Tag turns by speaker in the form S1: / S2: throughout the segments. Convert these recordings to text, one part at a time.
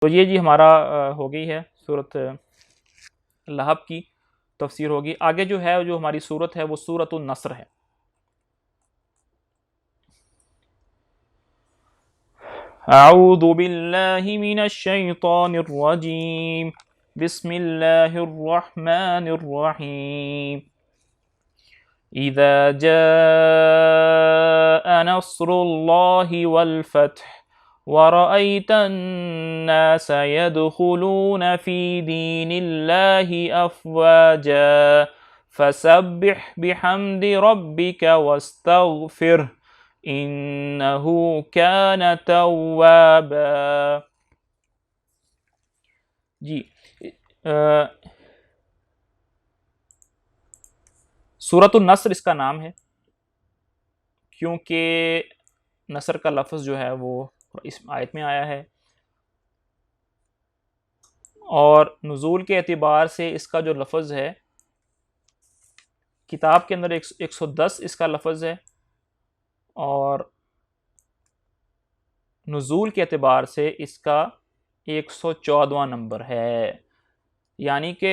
S1: तो ये जी हमारा हो गई है सूरत लहब की तफसीर होगी। आगे जो है जो हमारी सूरत है वो सूरतुन नस्र है। अऊज़ु बिल्लाहि मिनश शैतानिर रजीम बिस्मिल्लाहिर रहमानिर रहीम इज़ा जाअ नस्रुल्लाहि वल फथ वरअयतन नास यदखुलून फी दीनिल्लाहि अफ़वाजा फसब्बिह बिहम्दि रब्बिका वस्तगफिर इन्नहु कान तव्वाबा। जी सूरतुन नस्र इसका नाम है क्योंकि नस्र का लफ्ज़ जो है वो इस आयत में आया है, और नुज़ूल के एतबार से इसका जो लफ्ज़ है किताब के अंदर 110 इसका लफ्ज़ है, और नुज़ूल के एतबार से इसका 114वां नंबर है। यानी कि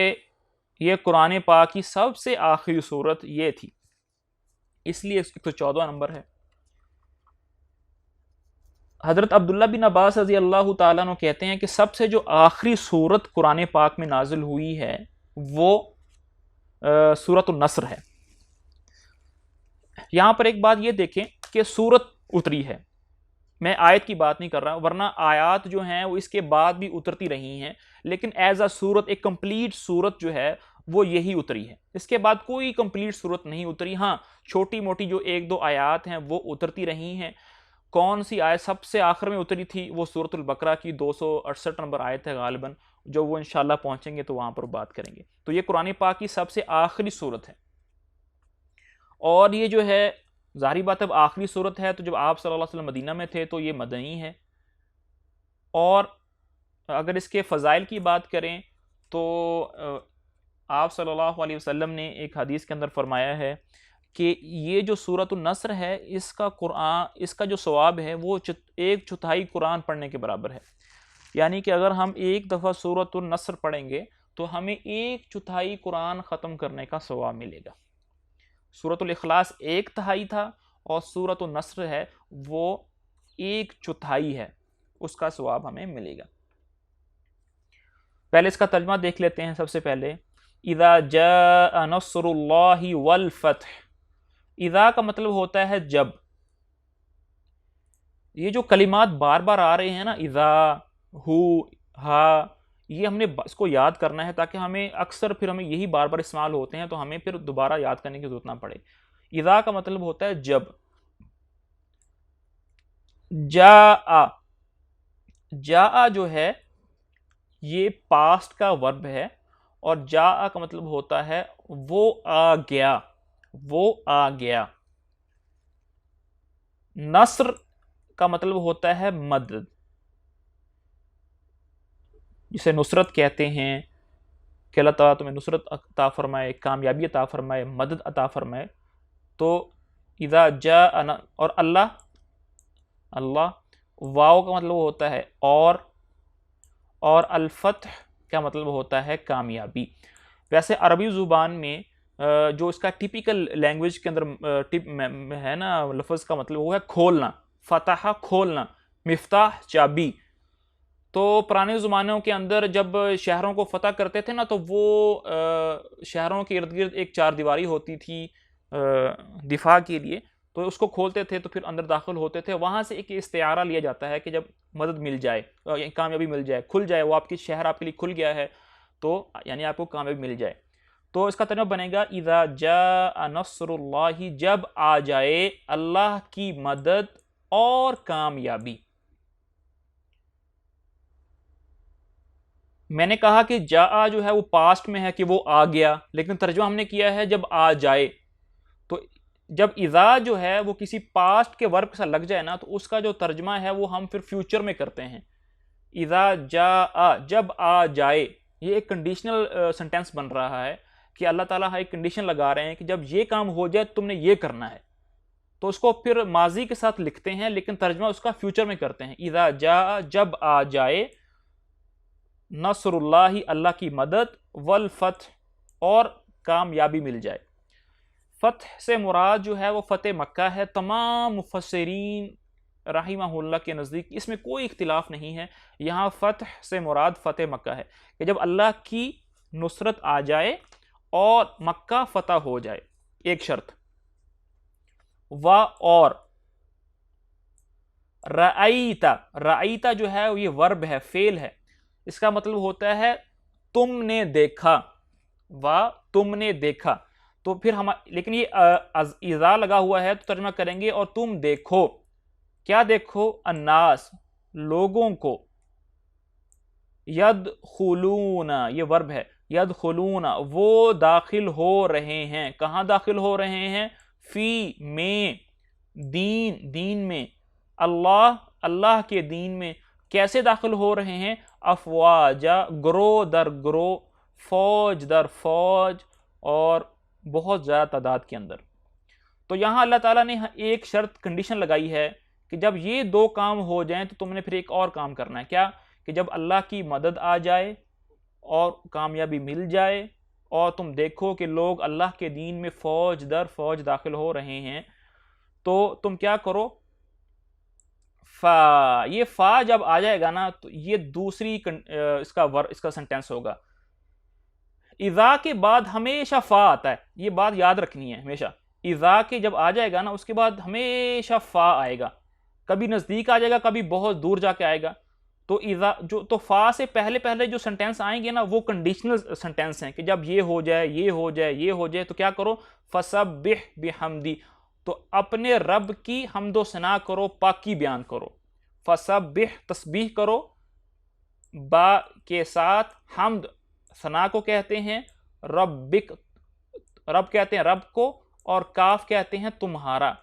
S1: ये कुरान पाक की सबसे आखिरी सूरत ये थी, इसलिए 114वां नंबर है। हज़रत अब्दुल्ला बिन अब्बास रज़ी अल्लाह ताला अन्हु कहते हैं कि सबसे जो आखिरी सूरत कुरान पाक में नाजिल हुई है वो सूरतुन नस्र है। यहाँ पर एक बात ये देखें कि सूरत उतरी है, मैं आयत की बात नहीं कर रहा, वरना आयात जो हैं वो इसके बाद भी उतरती रही हैं, लेकिन एज अ सूरत एक कंप्लीट सूरत जो है वो यही उतरी है। इसके बाद कोई कंप्लीट सूरत नहीं उतरी। हाँ, छोटी मोटी जो एक दो आयात हैं वो उतरती रही हैं। कौन सी आयत सबसे आखिर में उतरी थी? वो सूरतुल बकरा की 268 नंबर आयत है गालिबन, जो वो इंशाल्लाह पहुंचेंगे तो वहां पर बात करेंगे। तो ये कुरान पाक की सबसे आखिरी सूरत है, और ये जो है ज़ाहिर बात अब आखिरी सूरत है, तो जब आप सल्लल्लाहु अलैहि वसल्लम मदीना में थे तो ये मदनी है। और अगर इसके फ़ज़ाइल की बात करें तो आप सल्लल्लाहु अलैहि वसल्लम ने एक हदीस के अंदर फरमाया है कि ये जो सूरतुन नस्र है इसका कुरान, इसका जो सवाब है वो 1/4 कुरान पढ़ने के बराबर है। यानी कि अगर हम एक दफ़ा सूरतुन नस्र पढ़ेंगे तो हमें 1/4 कुरान ख़त्म करने का सवाब मिलेगा। सूरतुल इखलास 1/3 था, और सूरतुन नस्र है वो 1/4 है, उसका सवाब हमें मिलेगा। पहले इसका तर्जुमा देख लेते हैं। सबसे पहले इज़ा जाअ नस्रुल्लाहि वल फथ। इज़ा का मतलब होता है जब। ये जो कलिमात बार बार आ रहे हैं ना, इज़ा, हु, हा, ये हमने इसको याद करना है ताकि हमें अक्सर फिर हमें यही बार बार इस्तेमाल होते हैं, तो हमें फिर दोबारा याद करने की जरूरत ना पड़े। इज़ा का मतलब होता है जब। जाआ, जाआ जो है ये पास्ट का वर्ब है, और जाआ का मतलब होता है वो आ गया, वो आ गया। नस्र का मतलब होता है मदद, जिसे नुसरत कहते हैं कि अल्लाह ताला तुम्हें नुसरत अता फरमाए, कामयाबी अता फरमाए, मदद अता फरमाए। तो इज़ा जा, और अल्लाह, अल्लाह, वाव का मतलब होता है और अल-फत्ह का मतलब होता है कामयाबी। वैसे अरबी ज़ुबान में जो इसका टिपिकल लैंग्वेज के अंदर टिप है ना लफ्ज़ का मतलब वो है खोलना, फतह खोलना, मिफ्ताह चाबी। तो पुराने ज़मानों के अंदर जब शहरों को फ़तह करते थे ना, तो वो शहरों के इर्द गिर्द एक चारदीवारी होती थी दिफा के लिए, तो उसको खोलते थे तो फिर अंदर दाखिल होते थे। वहाँ से एक इस्तिआरा लिया जाता है कि जब मदद मिल जाए, कामयाबी मिल जाए, खुल जाए, वो आपकी शहर आपके लिए खुल गया है, तो यानी आपको कामयाबी मिल जाए। तो इसका तर्जुमा बनेगा इज़ा जाअ नस्रुल्लाहि, जब आ जाए अल्लाह की मदद और कामयाबी। मैंने कहा कि जा जो है वो पास्ट में है कि वो आ गया, लेकिन तर्जुमा हमने किया है जब आ जाए। तो जब इज़ा जो है वो किसी पास्ट के वर्ब के साथ लग जाए ना, तो उसका जो तर्जुमा है वो हम फिर फ्यूचर में करते हैं। इज़ा जा, जब आ जाए, ये एक कंडीशनल सेंटेंस बन रहा है कि अल्लाह ताला एक कंडीशन लगा रहे हैं कि जब ये काम हो जाए तुमने ये करना है। तो उसको फिर माजी के साथ लिखते हैं, लेकिन तर्जुमा उसका फ्यूचर में करते हैं। इज़ा जा, जब आ जाए, नसरुल्लाही अल्लाह की मदद, वल फतह और कामयाबी मिल जाए। फ़तह से मुराद जो है वो फ़तेह मक्का है। तमाम मुफस्सिरीन रहिमहुल्लाह के नज़दीक इसमें कोई इख्तिलाफ नहीं है, यहाँ फ़तह से मुराद फ़तेह मक्का है कि जब अल्लाह की नुसरत आ जाए और मक्का फ़तह हो जाए। एक शर्त, व और रअईता, रअईता जो है ये वर्ब है, फेल है, इसका मतलब होता है तुमने देखा, व तुमने देखा। तो फिर हम, लेकिन ये इज़ा लगा हुआ है तो तर्जुमा करेंगे और तुम देखो, क्या देखो, अन्नास, लोगों को, यदखुलूना, ये वर्ब है, यदखुलूना, वो दाखिल हो रहे हैं, कहां दाखिल हो रहे हैं, फी में, दीन, दीन में, अल्लाह, अल्लाह के दीन में, कैसे दाखिल हो रहे हैं, अफवाजा, ग्रो दर ग्रो, फौज दर फौज, और बहुत ज़्यादा तादाद के अंदर। तो यहां अल्लाह ताला ने एक शर्त, कंडीशन लगाई है कि जब ये दो काम हो जाएं तो तुमने फिर एक और काम करना है, क्या, कि जब अल्लाह की मदद आ जाए और कामयाबी मिल जाए और तुम देखो कि लोग अल्लाह के दीन में फौज दर फौज दाखिल हो रहे हैं, तो तुम क्या करो, फा, ये फा जब आ जाएगा ना तो ये दूसरी इसका सेंटेंस होगा। इज़ा के बाद हमेशा फा आता है, ये बात याद रखनी है हमेशा। इज़ा के जब आ जाएगा ना उसके बाद हमेशा फा आएगा, कभी नज़दीक आ जाएगा, कभी बहुत दूर जाके आएगा। तो इज़ा जो, तो फा से पहले पहले जो सेंटेंस आएंगे ना वो कंडीशनल सेंटेंस हैं कि जब ये हो जाए, ये हो जाए, ये हो जाए, तो क्या करो, फसब्बिह बिहम्दी, तो अपने रब की हम्दो सना करो, पाकी बयान करो। फसब्बिह तस्बीह करो, बा के साथ, हम्द सना को कहते हैं, रब्बिक, रब कहते हैं रब को, और काफ कहते हैं तुम्हारा।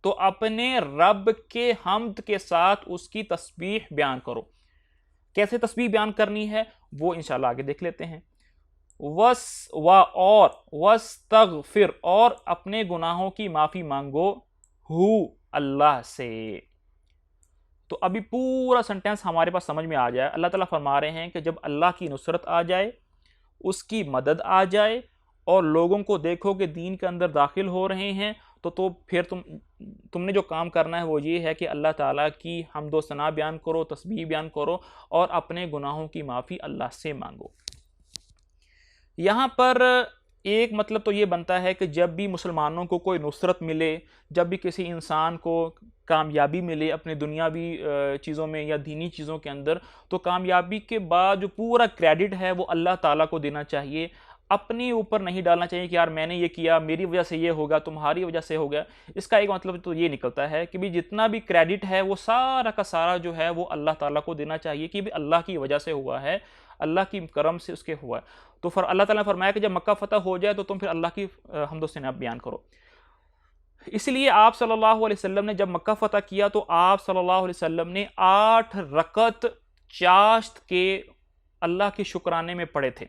S1: तो अपने रब के हम्द के साथ उसकी तस्बीह बयान करो। कैसे तस्बीह बयान करनी है वो इंशाल्लाह आगे देख लेते हैं। वस व और वस्तगफिर, और अपने गुनाहों की माफी मांगो, हु अल्लाह से। तो अभी पूरा सेंटेंस हमारे पास समझ में आ जाए। अल्लाह ताला फरमा रहे हैं कि जब अल्लाह की नुसरत आ जाए, उसकी मदद आ जाए और लोगों को देखो कि दीन के अंदर दाखिल हो रहे हैं, तो फिर तुमने जो काम करना है वो ये है कि अल्लाह ताला की हम्दो सना बयान करो, तस्बीह बयान करो और अपने गुनाहों की माफ़ी अल्लाह से मांगो। यहाँ पर एक मतलब तो ये बनता है कि जब भी मुसलमानों को कोई नुसरत मिले, जब भी किसी इंसान को कामयाबी मिले अपने दुनियावी चीज़ों में या दीनी चीज़ों के अंदर, तो कामयाबी के बाद जो पूरा क्रेडिट है वो अल्लाह ताला को देना चाहिए, अपने ऊपर नहीं डालना चाहिए कि यार मैंने ये किया, मेरी वजह से ये होगा, तुम्हारी वजह से हो गया। इसका एक मतलब तो ये निकलता है कि भी जितना भी क्रेडिट है वो सारा का सारा जो है वो अल्लाह ताला को देना चाहिए कि भी अल्लाह की वजह से हुआ है, अल्लाह की करम से उसके हुआ है। तो फिर अल्लाह ताला ने फरमाया कि जब मक्का फतह हो जाए तो तुम फिर अल्लाह की हम्दो सना बयान करो। इसलिए आप सल्लल्लाहु अलैहि वसल्लम ने जब मक्का फतह किया तो आप सल्लल्लाहु अलैहि वसल्लम ने 8 रकत चाश्त के अल्लाह के शुक्राने में पढ़े थे।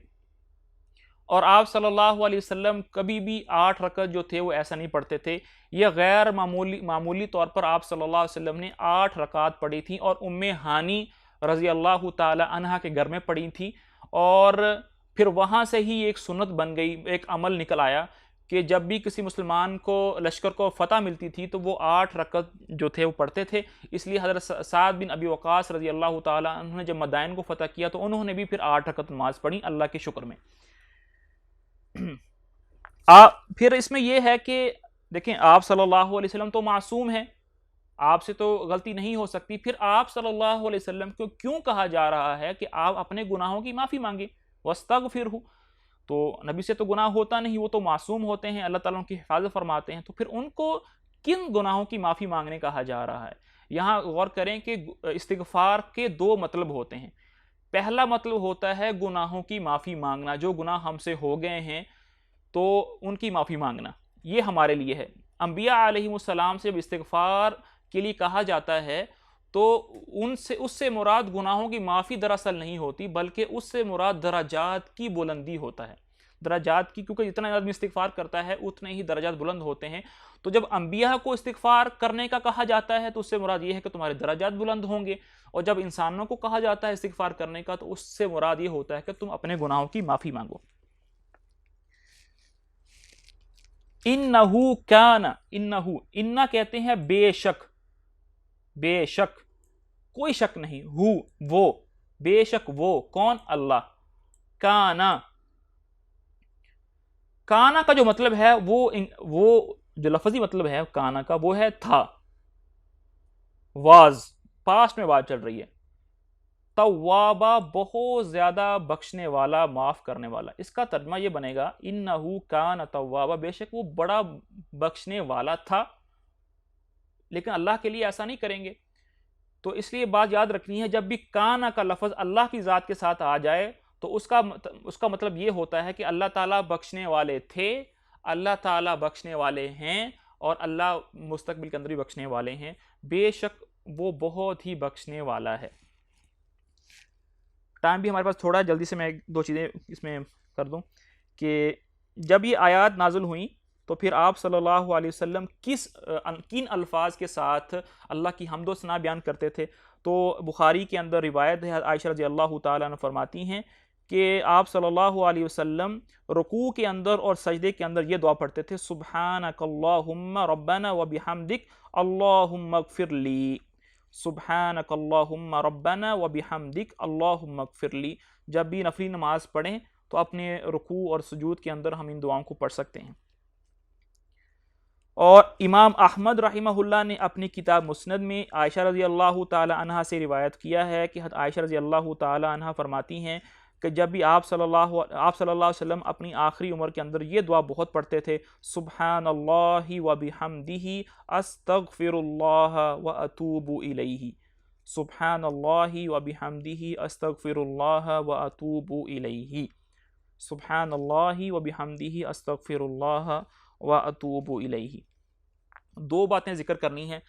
S1: और आप सल्लल्लाहु अलैहि वसल्लम कभी भी 8 रकत जो थे वो ऐसा नहीं पढ़ते थे। यह गैर मामूली तौर पर आप सल्लल्लाहु अलैहि वसल्लम ने 8 रकात पढ़ी थी और उम्मे हानी रज़ी अल्लाह ताला अन्हा के घर में पढ़ी थी। और फिर वहाँ से ही एक सुन्नत बन गई, एक अमल निकल आया कि जब भी किसी मुसलमान को लश्कर को फतह मिलती थी तो वो 8 रकत जो थे वो पढ़ते थे। इसलिए हज़रत साद बिन अबी वक़ास रज़ी अल्लाह ताला अन्हु ने जब मदाइन को फतह किया तो उन्होंने भी फिर 8 रकत नमाज पढ़ी अल्लाह के शुक्र में। फिर इसमें यह है कि देखें आप सल्लल्लाहु अलैहि वसल्लम तो मासूम है, आपसे तो गलती नहीं हो सकती, फिर आप सल्लल्लाहु अलैहि वसल्लम को क्यों कहा जा रहा है कि आप अपने गुनाहों की माफ़ी मांगे, वस्तगफिरहु। तो नबी से तो गुनाह होता नहीं, वो तो मासूम होते हैं, अल्लाह ताला उनकी हिफाजत फरमाते हैं, तो फिर उनको किन गुनाहों की माफ़ी मांगने कहा जा रहा है। यहाँ गौर करें कि इस्तिगफार के 2 मतलब होते हैं। पहला मतलब होता है गुनाहों की माफ़ी मांगना, जो गुनाह हमसे हो गए हैं तो उनकी माफ़ी मांगना, ये हमारे लिए है। अंबिया अलैहिमुस्सलाम से जब इस्तिगफार के लिए कहा जाता है तो उससे मुराद गुनाहों की माफ़ी दरअसल नहीं होती, बल्कि उससे मुराद दराजात की बुलंदी होता है। दराजात की, क्योंकि जितना आदमी इस्तिगफार करता है उतने ही दराजात बुलंद होते हैं। तो जब अंबिया को इस्तिगफार करने का कहा जाता है तो उससे मुराद ये है कि तुम्हारे दराजात बुलंद होंगे, और जब इंसानों को कहा जाता है इस्तिगफार करने का तो उससे मुराद ये होता है कि तुम अपने गुनाहों की माफी मांगो। इन्नहु काना, इन्नहु, इन्ना कहते हैं बेशक, बेशक कोई शक नहीं, हु वो, बेशक वो, कौन? अल्लाह। काना, काना का जो मतलब है वो जो लफ्जी मतलब है काना का वो है था, वाज, पास्ट में बात चल रही है। तव्वाबा बहुत ज्यादा बख्शने वाला, माफ करने वाला। इसका तर्जमा ये बनेगा इन्नहु कान तव्वाबा, बेशक वो बड़ा बख्शने वाला था। लेकिन अल्लाह के लिए ऐसा नहीं करेंगे, तो इसलिए बात याद रखनी है, जब भी काना का लफ्ज अल्लाह की जात के साथ आ जाए तो उसका मतलब ये होता है कि अल्लाह ताला बख्शने वाले थे, अल्लाह ताला बख्शने वाले हैं, और अल्लाह मुस्तकबिल के अंदर भी बख्शने वाले हैं। बेशक वो बहुत ही बख्शने वाला है। टाइम भी हमारे पास थोड़ा है, जल्दी से मैं दो चीज़ें इसमें कर दूं कि जब ये आयत नाजुल हुई तो फिर आप सल्लल्लाहु अलैहि वसल्लम किन अल्फाज के साथ अल्लाह की हम्द व सना बयान करते थे। तो बुखारी के अंदर रिवायत है, आयशा रज़ी अल्लाह तआला अन्हा फरमाती हैं कि आप सल्लल्लाहु अलैहि वसल्लम रुकू के अंदर और सजदे के अंदर ये दुआ पढ़ते थे, सुब्हानकल्लाहुम्मा रब्बना व बिहम्दिक अल्लाहुम्मा इग़फिरली, सुब्हानकल्लाहुम्मा रब्बना व बिहम्दिक अल्लाहुम्मा इग़फिरली। जब भी नफली नमाज पढ़ें तो अपने रुकू और सुजूद के अंदर हम इन दुआओं को पढ़ सकते हैं। और इमाम अहमद रहिमहुल्लाह ने अपनी किताब मुस्नद में आयशा रज़ी अल्लाह ताला अन्हा से रिवायत किया है कि आयशा रज़ी अल्लाह ताला अन्हा फरमाती हैं कि जब भी आप सल्लल्लाहु अलैहि वसल्लम अपनी आखिरी उम्र के अंदर ये दुआ बहुत पढ़ते थे, सुब्हानल्लाहि व बिहम्दिही अस्तगफिरुल्लाह व अतूबु इलैहि, सुब्हानल्लाहि व बिहम्दिही अस्तगफिरुल्लाह व अतूबु इलैहि, सुब्हानल्लाहि व बिहम्दिही अस्तगफिरुल्लाह व अतूबु इलैहि। दो बातें जिक्र करनी है।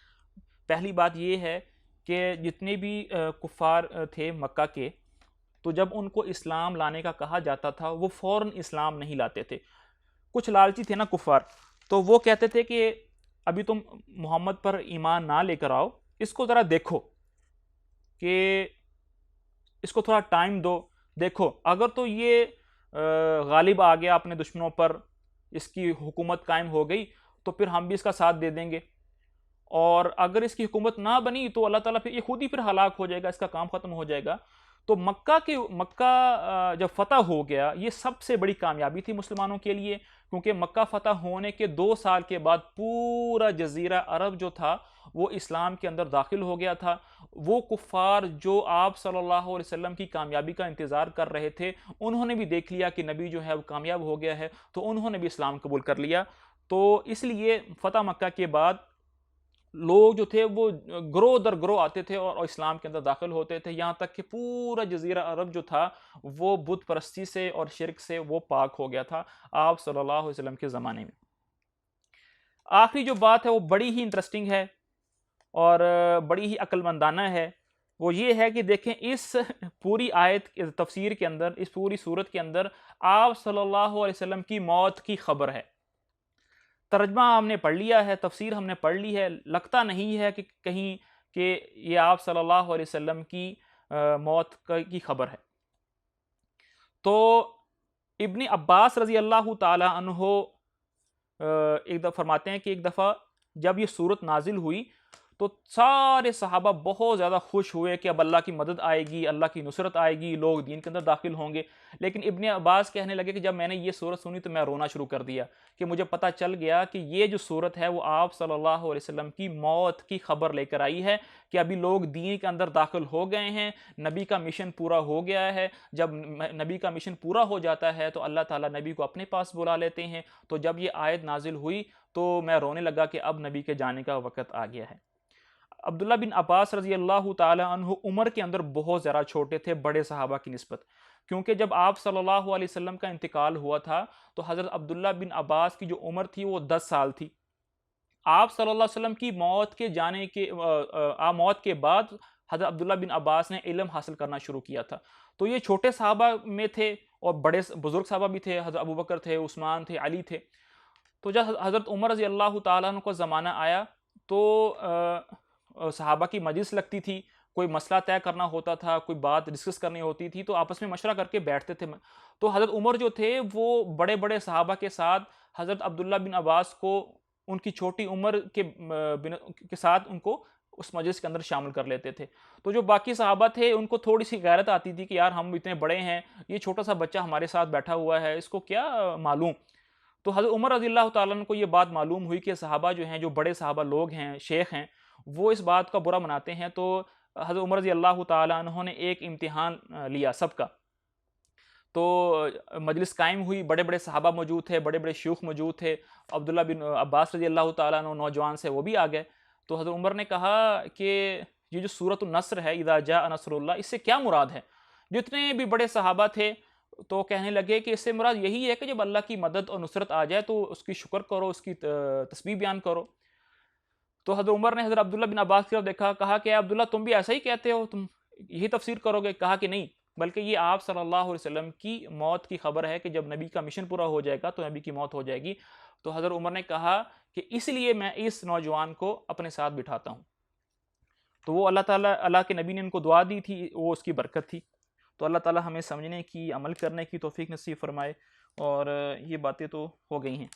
S1: पहली बात यह है कि जितने भी कुफ़ार थे मक्का के, तो जब उनको इस्लाम लाने का कहा जाता था वो फ़ौरन इस्लाम नहीं लाते थे। कुछ लालची थे ना कुफ़ार, तो वो कहते थे कि अभी तुम मोहम्मद पर ईमान ना लेकर आओ, इसको ज़रा देखो कि इसको थोड़ा टाइम दो, देखो अगर तो ये गालिब आ गया अपने दुश्मनों पर, इसकी हुकूमत कायम हो गई तो फिर हम भी इसका साथ दे देंगे, और अगर इसकी हुकूमत ना बनी तो अल्लाह ताला फिर ये खुद ही फिर हलाक हो जाएगा, इसका काम ख़त्म हो जाएगा। तो मक्का जब फतह हो गया, ये सबसे बड़ी कामयाबी थी मुसलमानों के लिए, क्योंकि मक्का फतह होने के 2 साल के बाद पूरा जजीरा अरब जो था वो इस्लाम के अंदर दाखिल हो गया था। वो कुफ़ार जो आप सल्लल्लाहु अलैहि वसल्लम की कामयाबी का इंतज़ार कर रहे थे, उन्होंने भी देख लिया कि नबी जो है वो कामयाब हो गया है, तो उन्होंने भी इस्लाम कबूल कर लिया। तो इसलिए फ़तह मक्का के बाद लोग जो थे वो ग्रोह दर ग्रोह आते थे और इस्लाम के अंदर दाखिल होते थे, यहाँ तक कि पूरा जजीरा अरब जो था वो बुत परस्ती से और शिरक से वो पाक हो गया था आप सल्लल्लाहु अलैहि वसल्लम के ज़माने में। आखिरी जो बात है वो बड़ी ही इंटरेस्टिंग है और बड़ी ही अक्लमंदाना है। वो ये है कि देखें, इस पूरी आयत के तफसीर के अंदर, इस पूरी सूरत के अंदर आप सल्लल्लाहु अलैहि वसल्लम की मौत की खबर है। तर्जमा हमने पढ़ लिया है, तफसीर हमने पढ़ ली है, लगता नहीं है कि कहीं कि ये आप सल्लल्लाहु अलैहि वसल्लम की मौत की खबर है। तो इब्न अब्बास रज़ी अल्लाह ताला अन्हो एक दफ़ा फरमाते हैं कि एक दफ़ा जब ये सूरत नाजिल हुई तो सारे सहाबा बहुत ज़्यादा खुश हुए कि अब अल्लाह की मदद आएगी, अल्लाह की नुसरत आएगी, लोग दीन के अंदर दाखिल होंगे। लेकिन इब्न अब्बास कहने लगे कि जब मैंने ये सूरत सुनी तो मैं रोना शुरू कर दिया, कि मुझे पता चल गया कि ये जो सूरत है वो आप सल्लल्लाहु अलैहि वसल्लम की मौत की खबर लेकर आई है, कि अभी लोग दीन के अंदर दाखिल हो गए हैं, नबी का मिशन पूरा हो गया है। जब नबी का मिशन पूरा हो जाता है तो अल्लाह ताला नबी को अपने पास बुला लेते हैं। तो जब ये आयत नाजिल हुई तो मैं रोने लगा कि अब नबी के जाने का वक़्त आ गया है। अब्दुल्ला बिन अब्बास रज़ी अल्लाह ताला अन्हु उम्र के अंदर बहुत ज़्यादा छोटे थे बड़े सहाबा की निस्बत, क्योंकि जब आप सल्लल्लाहु अलैहि वसल्लम का इंतकाल हुआ था तो हज़रत अब्दुल्ला बिन अब्बास की जो उम्र थी वो 10 साल थी। आप सल्लल्लाहु अलैहि वसल्लम की मौत के बाद हज़रत अब्दुल्ला बिन अब्बास ने इल्म हासिल करना शुरू किया था। तो ये छोटे सहाबा में थे और बड़े बुज़ुर्ग सहाबा भी थे, हज़रत अबू बकर थे, उस्मान थे, अली थे। तो जब हज़रत उमर रज़ी अल्लाह ताला अन्हु का ज़माना आया तो सहाबा की मजलिस लगती थी, कोई मसला तय करना होता था, कोई बात डिस्कस करनी होती थी, तो आपस में मशवरा करके बैठते थे। तो हज़रत उमर जो थे वो बड़े बड़े सहाबा के साथ हज़रत अब्दुल्ला बिन अब्बास को उनकी छोटी उम्र के साथ उनको उस मजलिस के अंदर शामिल कर लेते थे। तो जो बाकी सहाबा थे उनको थोड़ी सी गैरत आती थी कि यार हम इतने बड़े हैं, ये छोटा सा बच्चा हमारे साथ बैठा हुआ है, इसको क्या मालूम। तो हज़रत उमर रज़ी अल्लाह तआला अन्हु को ये बात मालूम हुई कि सहाबा जो हैं, जो बड़े सहाबा लोग हैं, शेख हैं, वो इस बात का बुरा मनाते हैं। तो हज़रत उमर रज़ी अल्लाह तआला अन्हु ने एक इम्तिहान लिया सबका। तो मजलिस कायम हुई, बड़े बड़े सहाबा मौजूद थे, बड़े बड़े शयूख मौजूद थे, अब्दुल्ला बिन अब्बास रज़ी अल्लाह तआला अन्हु नौजवान से वो भी आ गए। तो हज़रत उमर ने कहा कि ये जो सूरत नस्र है, इज़ा जाअ नस्रुल्लाह, इससे क्या मुराद है। जितने भी बड़े सहाबा थे तो कहने लगे कि इससे मुराद यही है कि जब अल्लाह की मदद और नुसरत आ जाए तो उसकी शुक्र करो, उसकी तस्बीह बयान करो। तो हज़रत उमर ने हज़रत अब्दुल्ला बिन अब्बास की तरफ देखा, कहा कि अब्दुल्ला तुम भी ऐसा ही कहते हो, तुम यही तफसीर करोगे। कहा कि नहीं, बल्कि ये आप सल्लल्लाहु अलैहि वसल्लम की मौत की खबर है कि जब नबी का मिशन पूरा हो जाएगा तो नबी की मौत हो जाएगी। तो हज़रत उमर ने कहा कि इसलिए मैं इस नौजवान को अपने साथ बिठाता हूँ। तो वो अल्लाह के नबी ने उनको दुआ दी थी, वो उसकी बरकत थी। तो अल्लाह ताला हमें समझने की, अमल करने की तौफीक नसीब फरमाए। और ये बातें तो हो गई हैं।